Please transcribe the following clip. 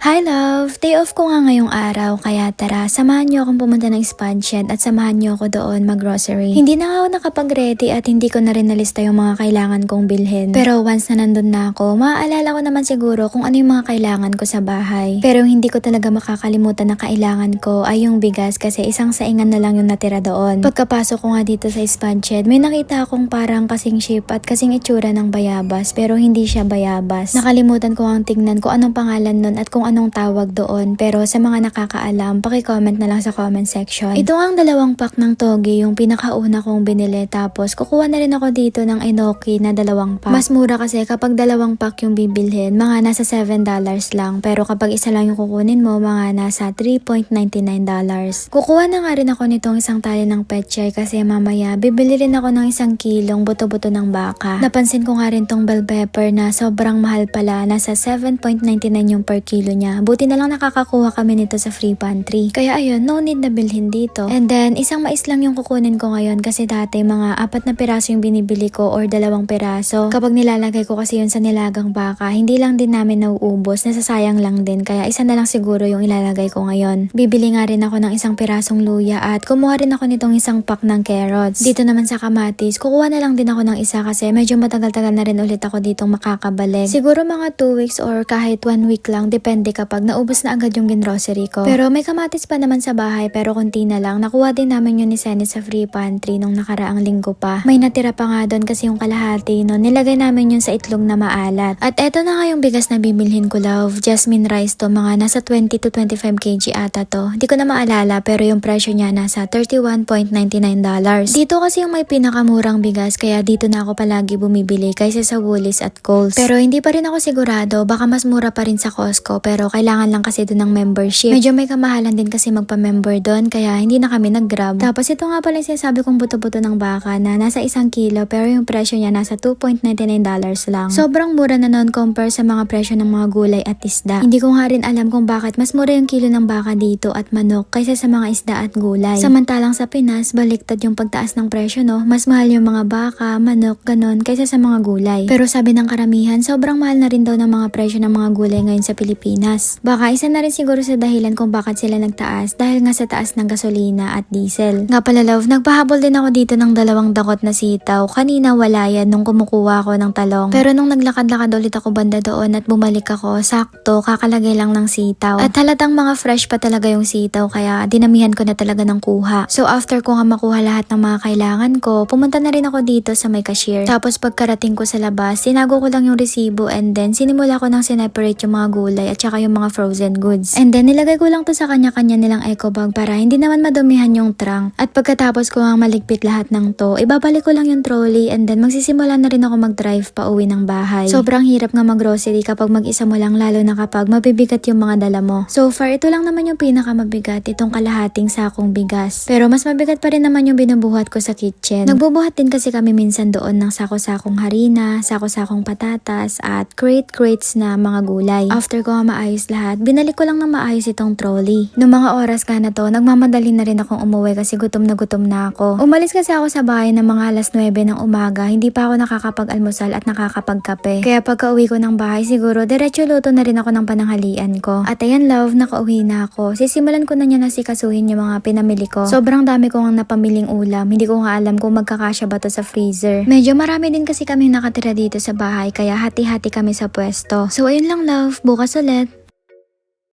Hi love! Day off ko nga ngayong araw kaya tara, samahan niyo akong pumunta ng Spanshed at samahan niyo ako doon mag-grocery. Hindi na nga ako nakapag-ready at hindi ko na rin nalista yung mga kailangan kong bilhin. Pero once na nandun na ako, maaalala ko naman siguro kung ano yung mga kailangan ko sa bahay. Pero hindi ko talaga makakalimutan na kailangan ko ay yung bigas kasi isang saingan na lang yung natira doon. Pagkapasok ko nga dito sa Spanshed, may nakita akong parang kasing shape at kasing itsura ng bayabas pero hindi siya bayabas. Nakalimutan ko ang tingnan ko anong pangalan nun at kung anong tawag doon, pero sa mga nakakaalam, paki-comment na lang sa comment section. Ito ang 2 pack ng toge, yung pinakauna kong binili, tapos kukuha na rin ako dito ng enoki na 2 pack. Mas mura kasi kapag 2 pack yung bibilhin, mga nasa $7 lang, pero kapag isa lang yung kukunin mo, mga nasa $3.99. Kukuha na nga rin ako nitong isang tali ng petchay kasi mamaya bibili rin ako ng 1 kilong buto-buto ng baka. Napansin ko nga rin tong bell pepper na sobrang mahal pala, nasa 7.99 yung per kilo niya. Buti na lang nakakakuha kami nito sa free pantry. Kaya ayun, no need na bilhin dito. And then, isang mais lang yung kukunin ko ngayon kasi dati mga 4 na piraso yung binibili ko or 2 piraso. Kapag nilalagay ko kasi yun sa nilagang baka, hindi lang din namin nauubos, nasasayang lang din. Kaya isa na lang siguro yung ilalagay ko ngayon. Bibili nga rin ako ng 1 pirasong luya at kumuha rin ako nitong 1 pack ng carrots. Dito naman sa kamatis, kukuha na lang din ako ng isa kasi medyo matagal-tagal na rin ulit ako ditong makakabalik. Siguro mga 2 weeks or kahit 1 week lang, depende kapag naubos na agad yung grocery ko. Pero may kamatis pa naman sa bahay pero konti na lang. Nakuha din namin yun ni Senny sa free pantry nung nakaraang linggo pa. May natira pa nga doon kasi yung kalahati nun. Nilagay namin yun sa itlog na maalat. At eto na nga yung bigas na bibilhin ko, love. Jasmine rice to, mga nasa 20 to 25 kg ata to. Hindi ko na maalala pero yung presyo niya nasa $31.99. Dito kasi yung may pinakamurang bigas kaya dito na ako palagi bumibili kaysa sa Woolies at Coles. Pero hindi pa rin ako sigurado, baka mas mura pa rin sa Costco pero kailangan lang kasi doon ng membership. Medyo may kamahalan din kasi magpa-member doon kaya hindi na kami nag-grab. Tapos ito nga pala yung sinasabi kong buto-buto ng baka na nasa 1 kilo pero yung presyo niya nasa $2.99 lang. Sobrang mura na noon compare sa mga presyo ng mga gulay at isda. Hindi ko nga rin alam kung bakit mas mura yung kilo ng baka dito at manok kaysa sa mga isda at gulay. Samantalang sa Pinas, baliktad yung pagtaas ng presyo, no? Mas mahal yung mga baka, manok, ganon kaysa sa mga gulay. Pero sabi ng karamihan, sobrang mahal na rin daw ng mga presyo ng mga gulay ngayon sa Pilipinas. Baka isa na rin siguro sa dahilan kung bakit sila nagtaas dahil nga sa taas ng gasolina at diesel. Nga pala love, nagpahabol din ako dito ng 2 dakot na sitaw. Kanina wala yan nung kumukuha ako ng talong. Pero nung naglakad-lakad ulit ako banda doon at bumalik ako, sakto, kakalagay lang ng sitaw. At halatang mga fresh pa talaga yung sitaw kaya dinamihan ko na talaga ng kuha. So after ko nga makuha lahat ng mga kailangan ko, pumunta na rin ako dito sa may cashier. Tapos pagkarating ko sa labas, sinago ko lang yung resibo and then sinimula ko nang sineparate yung mga gulay at saka yung mga frozen goods. And then nilagay ko lang to sa kanya-kanya nilang eco bag para hindi naman madumihan yung trunk. At pagkatapos ko ang maligpit lahat ng to, ibabalik ko lang yung trolley and then magsisimula na rin ako mag-drive pa uwi ng bahay. Sobrang hirap nga mag-grocery kapag mag-isa mo lang lalo na kapag mabibigat yung mga dala mo. So far, ito lang naman yung pinakamabigat, itong kalahating sakong bigas. Pero mas mabigat pa rin naman yung binubuhat ko sa kitchen. Nagbubuhat din kasi kami minsan doon ng sako-sakong harina, sako-sakong patatas at crates na mga gulay. After ko maayos lahat, binalik ko lang ng maayos itong trolley. Noong mga oras ka na to, nagmamadali na rin akong umuwi kasi gutom na ako. Umalis kasi ako sa bahay ng mga alas 9 ng umaga, hindi pa ako nakakapag-almusal at nakakapagkape. Kaya pagka uwi ko ng bahay, siguro diretso luto na rin ako ng pananghalian ko. At ayan love, nakauwi na ako. Sisimulan ko na niya nasikasuhin yung mga pinamili ko. Sobrang dami ko nga napamiling ulam, hindi ko nga alam kung magkakasya ba to sa freezer. Medyo marami din kasi kami nakatira dito sa bahay, kaya hati-hati kami sa pwesto. So ayun lang love, bukas ulit.